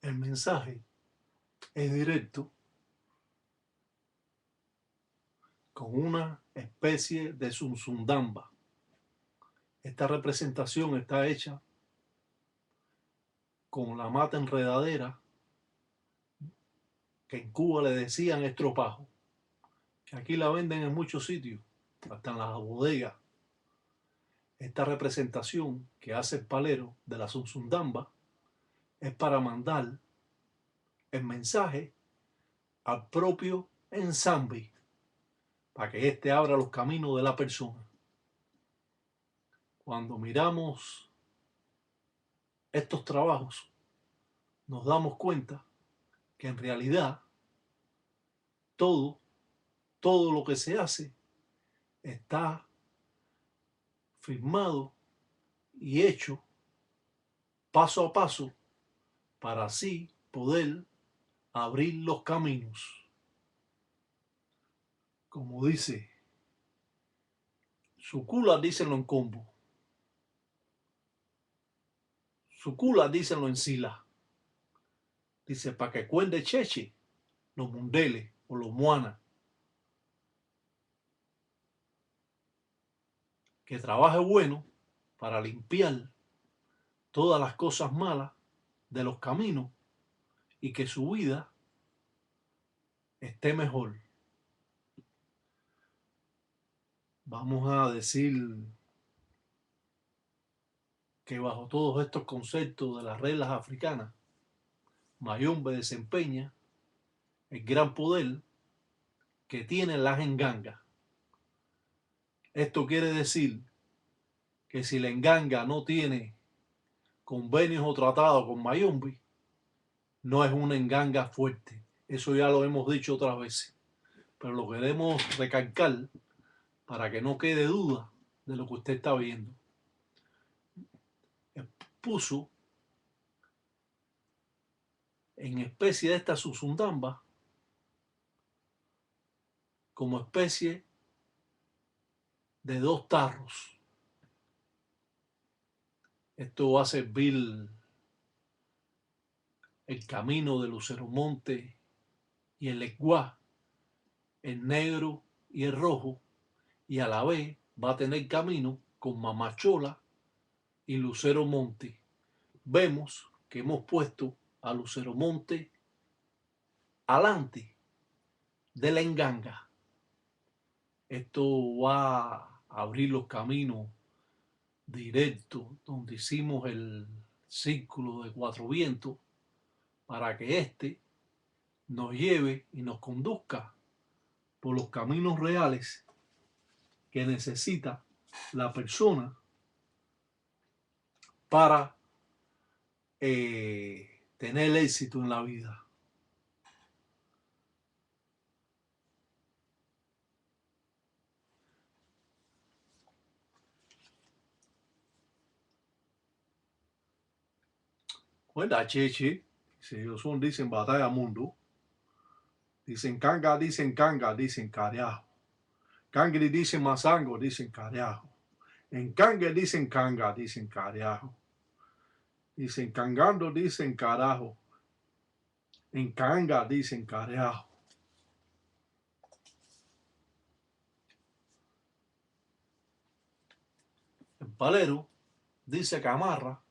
El mensaje es directo, con una especie de zunzundamba. Esta representación está hecha con la mata enredadera que en Cuba le decían estropajo, que aquí la venden en muchos sitios, hasta en las bodegas. Esta representación que hace el palero de la zunzundamba es para mandar el mensaje al propio ensamble, para que éste abra los caminos de la persona. Cuando miramos estos trabajos, nos damos cuenta que en realidad todo lo que se hace está firmado y hecho paso a paso para así poder abrir los caminos. Como dice, su cula dícenlo en combo, su cula dícenlo en sila. Dice, para que cuende cheche, los mundeles o los muanas. Que trabaje bueno para limpiar todas las cosas malas de los caminos y que su vida esté mejor. Vamos a decir que bajo todos estos conceptos de las reglas africanas, Mayombe desempeña el gran poder que tienen las engangas. Esto quiere decir que si la enganga no tiene convenios o tratados con Mayombe, no es una enganga fuerte. Eso ya lo hemos dicho otras veces, pero lo queremos recalcar para que no quede duda de lo que usted está viendo. Puso en especie de esta zunzundamba como especie de dos tarros. Esto va a servir el camino de Lucero Monte y el Eguá, el negro y el rojo, y a la vez va a tener camino con Mamachola y Lucero Monte. Vemos que hemos puesto a Lucero Monte alante de la enganga. Esto va a abrir los caminos directos donde hicimos el círculo de cuatro vientos para que éste nos lleve y nos conduzca por los caminos reales que necesita la persona para tener éxito en la vida. Cuenta Cheche, si ellos son, dicen batalla mundo, dicen canga, dicen carajo. Cangri dicen mazango, dicen carajo. En cangue dicen canga, dicen carajo. Dicen cangando, dicen carajo. En canga dicen carajo. El palero dice camarra,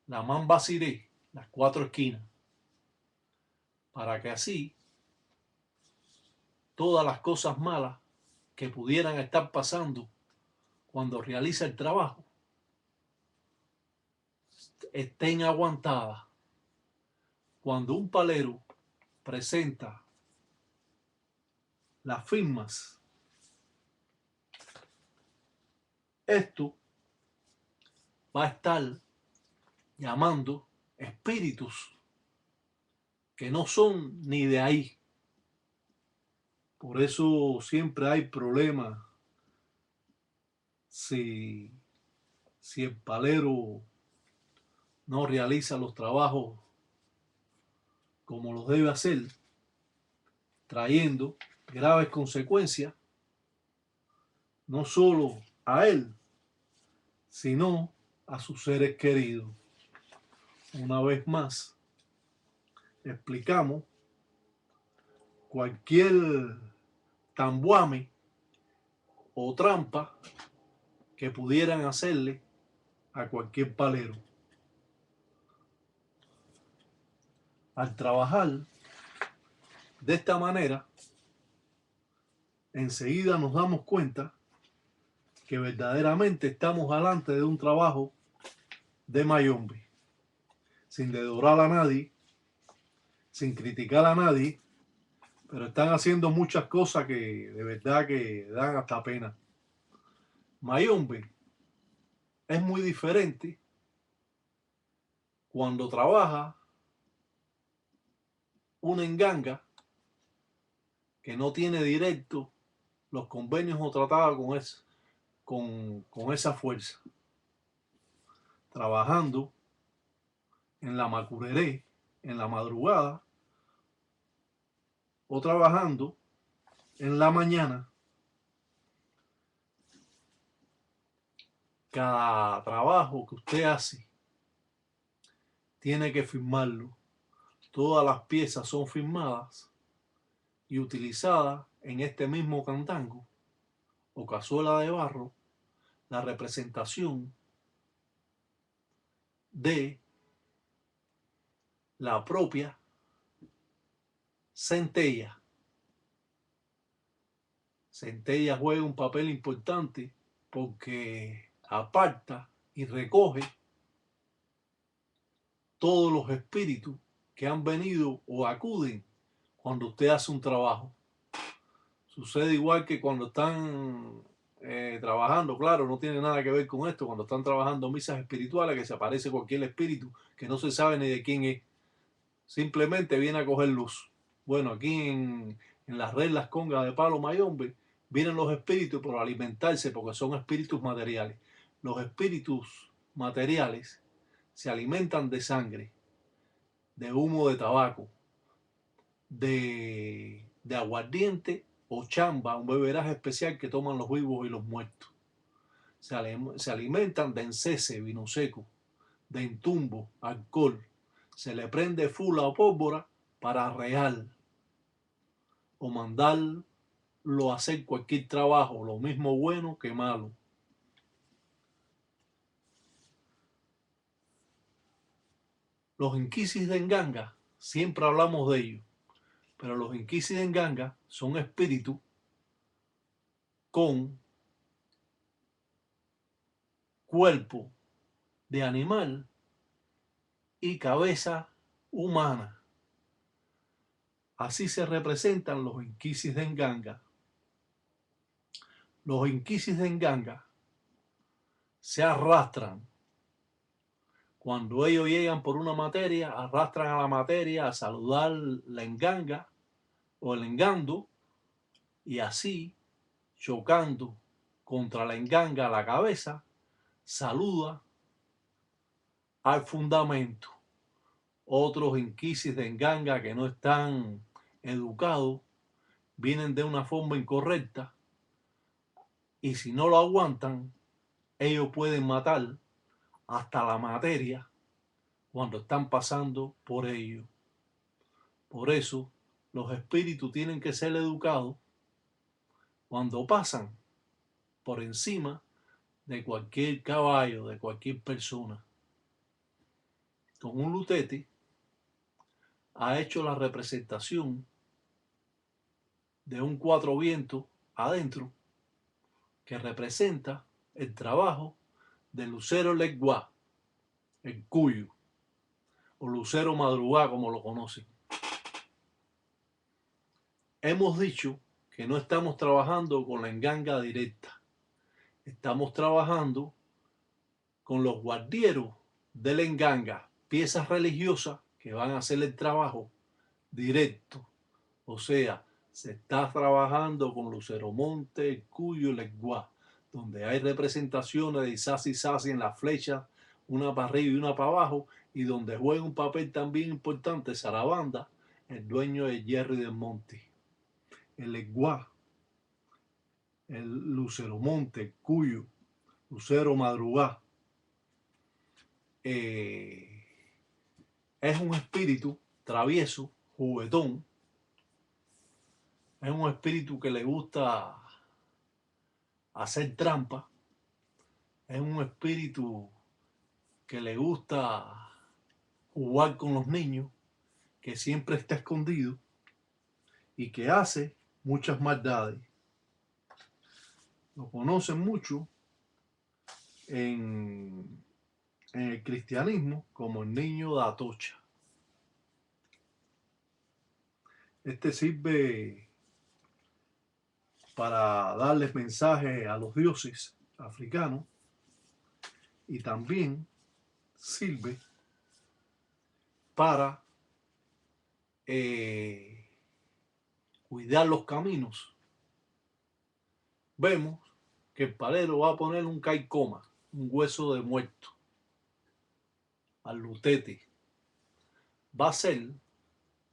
la mamba siré, las cuatro esquinas, para que así todas las cosas malas que pudieran estar pasando cuando realiza el trabajo estén aguantadas. Cuando un palero presenta las firmas, esto va a estar llamando espíritus que no son ni de ahí. Por eso siempre hay problemas si el palero no realiza los trabajos como los debe hacer, trayendo graves consecuencias no solo a él, sino a sus seres queridos. una vez más, explicamos cualquier tambuame o trampa que pudieran hacerle a cualquier palero. Al trabajar de esta manera, enseguida nos damos cuenta que verdaderamente estamos delante de un trabajo de mayombe, sin dedorar a nadie, sin criticar a nadie, pero están haciendo muchas cosas que de verdad que dan hasta pena. Mayombe es muy diferente cuando trabaja una enganga que no tiene directo los convenios o tratados con esa fuerza, trabajando en la macureré, en la madrugada, o trabajando en la mañana. Cada trabajo que usted hace tiene que firmarlo. Todas las piezas son firmadas y utilizadas en este mismo cantango o cazuela de barro, la representación de la propia centella. Centella juega un papel importante porque aparta y recoge todos los espíritus que han venido o acuden cuando usted hace un trabajo. Sucede igual que cuando están trabajando, claro, no tiene nada que ver con esto, cuando están trabajando misas espirituales, que se aparece cualquier espíritu que no se sabe ni de quién es, simplemente viene a coger luz. Bueno, aquí en las reglas congas de Palo Mayombe vienen los espíritus por alimentarse, porque son espíritus materiales. Los espíritus materiales se alimentan de sangre, de humo de tabaco, de aguardiente o chamba, un beberaje especial que toman los vivos y los muertos. Se alimentan de encese, vino seco, de entumbo, alcohol. Se le prende fula o pólvora para arrear o mandarlo a hacer cualquier trabajo, lo mismo bueno que malo. Los inquisis de Nganga, siempre hablamos de ellos, pero los inquisis de Nganga son espíritus con cuerpo de animal y cabeza humana. Así se representan los inquisis de Nganga. Los inquisis de Nganga se arrastran. Cuando ellos llegan por una materia, arrastran a la materia a saludar la enganga o el engando, y así, chocando contra la enganga la cabeza, saluda al fundamento. Otros inquisis de enganga que no están educados vienen de una forma incorrecta y si no lo aguantan, ellos pueden matar hasta la materia cuando están pasando por ello. Por eso, los espíritus tienen que ser educados cuando pasan por encima de cualquier caballo, de cualquier persona. Con un lutete ha hecho la representación de un cuatro vientos adentro que representa el trabajo del lucero leguá, el cuyo, o lucero madrugá como lo conocen. Hemos dicho que no estamos trabajando con la enganga directa, estamos trabajando con los guardieros de la enganga, piezas religiosas que van a hacer el trabajo directo. O sea, se está trabajando con Lucero Monte, el Cuyo y Leguá, donde hay representaciones de Isasi y Sasi en las flechas, una para arriba y una para abajo, y donde juega un papel también importante Sarabanda, el dueño de Jerry del Monte. El Leguá, el Lucero Monte, el Cuyo, Lucero Madrugá, es un espíritu travieso, juguetón. Es un espíritu que le gusta hacer trampa. Es un espíritu que le gusta jugar con los niños, que siempre está escondido y que hace muchas maldades. Lo conocen mucho en el cristianismo como el niño de Atocha. Este sirve para darles mensajes a los dioses africanos y también sirve para cuidar los caminos. Vemos que el palero va a poner un caicoma, un hueso de muerto, al lutete. Va a ser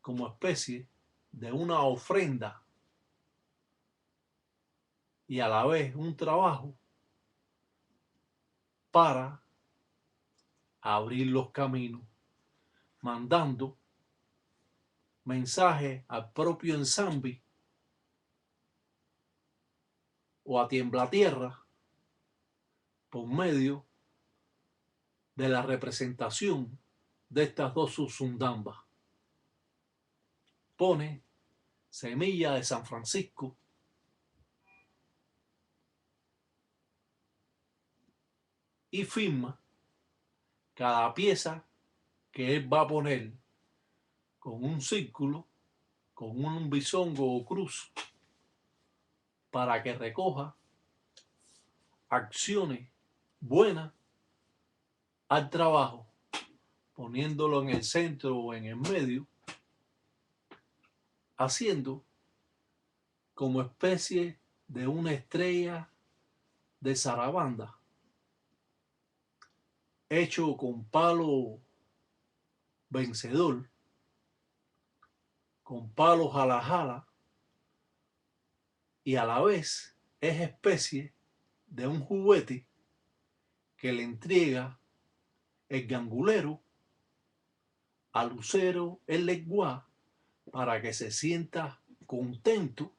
como especie de una ofrenda y a la vez un trabajo para abrir los caminos, mandando mensajes al propio Nsambi o a Tiemblatierra por medio de la representación de estas dos Suzundambas. Pone semilla de San Francisco y firma cada pieza que él va a poner con un círculo, con un bisongo o cruz, para que recoja acciones buenas al trabajo, poniéndolo en el centro o en el medio, haciendo como especie de una estrella de zarabanda, hecho con palo vencedor, con palo jala jala, y a la vez es especie de un juguete que le entrega el gangulero al lucero el leguá para que se sienta contento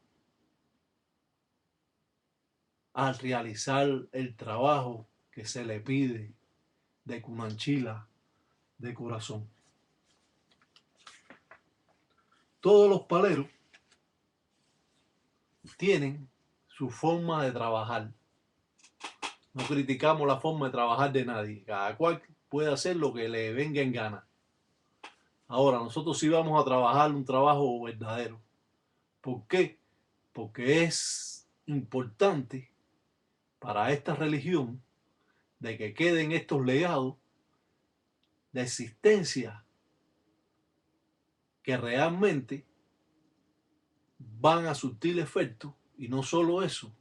al realizar el trabajo que se le pide de Cunanchila de corazón. Todos los paleros tienen su forma de trabajar. No criticamos la forma de trabajar de nadie. Cada cual puede hacer lo que le venga en gana. Ahora, nosotros sí vamos a trabajar un trabajo verdadero. ¿Por qué? Porque es importante para esta religión de que queden estos legados de existencia que realmente van a surtir efecto. Y no solo eso,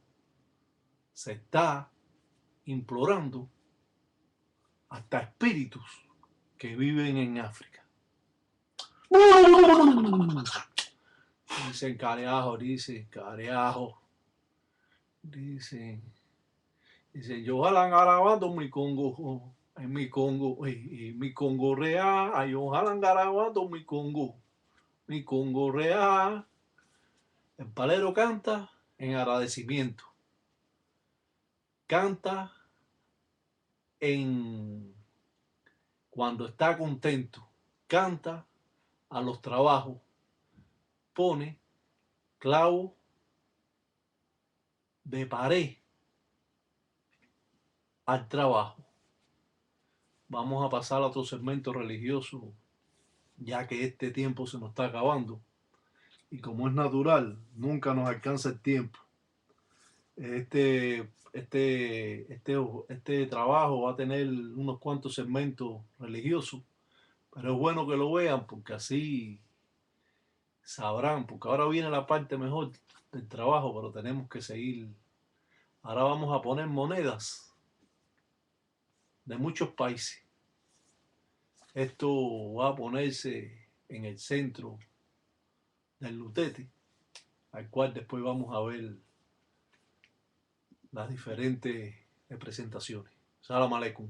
se está implorando hasta espíritus que viven en África. Dicen careajo, dicen careajo, dicen yo jalan grabando mi Congo, en mi Congo, y mi Congo real, yo jalan grabando mi Congo real. El palero canta en agradecimiento, canta en cuando está contento, canta a los trabajos, pone clavo de pared al trabajo. Vamos a pasar a otro segmento religioso, ya que este tiempo se nos está acabando. Y como es natural, nunca nos alcanza el tiempo. Este trabajo va a tener unos cuantos segmentos religiosos, pero es bueno que lo vean porque así sabrán, porque ahora viene la parte mejor del trabajo, pero tenemos que seguir. Ahora vamos a poner monedas de muchos países. Esto va a ponerse en el centro del lutete, al cual después vamos a ver las diferentes representaciones. Salam aleikum.